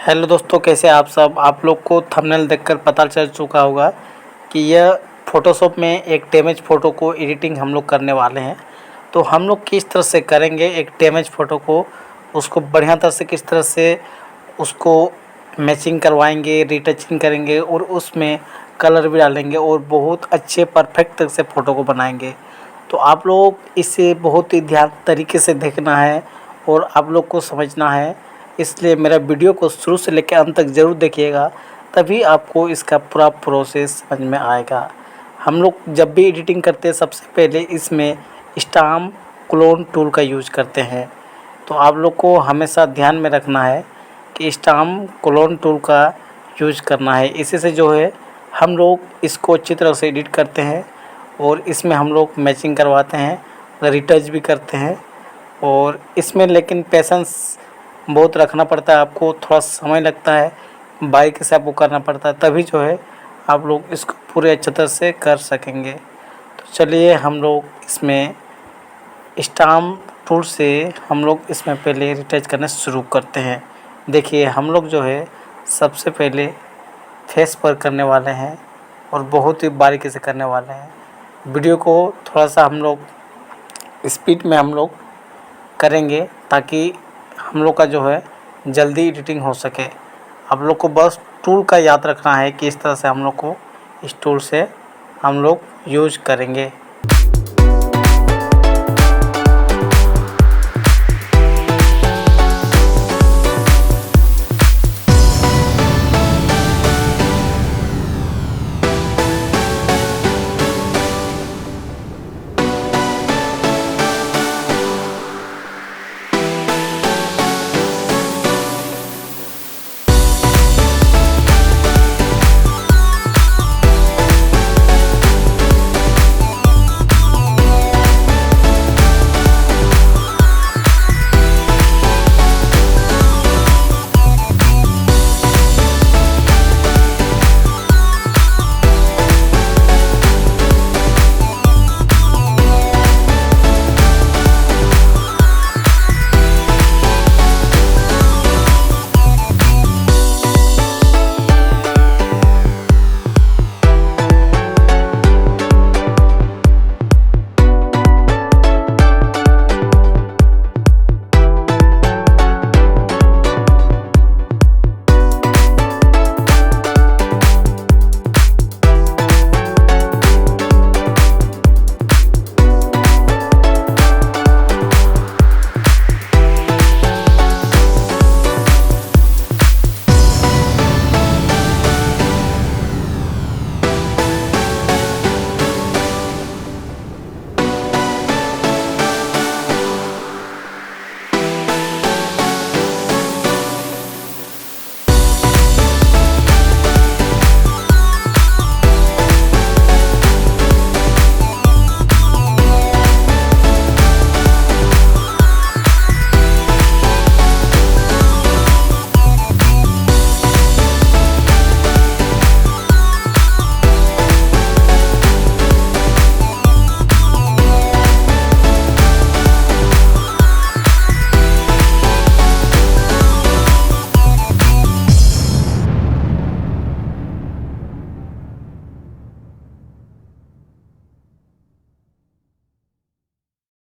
Hello दोस्तों, कैसे आप सब। आप लोग को थंबनेल देखकर पता चल चुका होगा कि यह फ़ोटोशॉप में एक डैमेज फ़ोटो को एडिटिंग हम लोग करने वाले हैं। तो हम लोग किस तरह से करेंगे एक डैमेज फ़ोटो को, उसको बढ़िया तरह से किस तरह से उसको मैचिंग करवाएंगे, रिटचिंग करेंगे और उसमें कलर भी डालेंगे और बहुत अच्छे परफेक्ट तरह से फ़ोटो को बनाएंगे। तो आप लोग इसे बहुत ही ध्यान तरीके से देखना है और आप लोग को समझना है। इसलिए मेरा वीडियो को शुरू से लेकर अंत तक ज़रूर देखिएगा, तभी आपको इसका पूरा प्रोसेस समझ में आएगा। हम लोग जब भी एडिटिंग करते हैं सबसे पहले इसमें स्टैम्प क्लोन टूल का यूज करते हैं। तो आप लोग को हमेशा ध्यान में रखना है कि स्टैम्प क्लोन टूल का यूज करना है। इसी से जो है हम लोग इसको अच्छी तरह से एडिट करते हैं और इसमें हम लोग मैचिंग करवाते हैं, रिटच भी करते हैं। और इसमें लेकिन पेशेंस बहुत रखना पड़ता है, आपको थोड़ा समय लगता है, बारीकी से आपको करना पड़ता है, तभी जो है आप लोग इसको पूरे अच्छे तरह से कर सकेंगे। तो चलिए हम लोग इसमें स्टैम्प टूल से हम लोग इसमें पहले रिटच करना शुरू करते हैं। देखिए हम लोग जो है सबसे पहले फेस पर करने वाले हैं और बहुत ही बारीकी से करने वाले हैं। वीडियो को थोड़ा सा हम लोग स्पीड में हम लोग करेंगे ताकि हम लोग का जो है जल्दी एडिटिंग हो सके। आप लोग को बस टूल का याद रखना है कि इस तरह से हम लोग को इस टूल से हम लोग यूज करेंगे।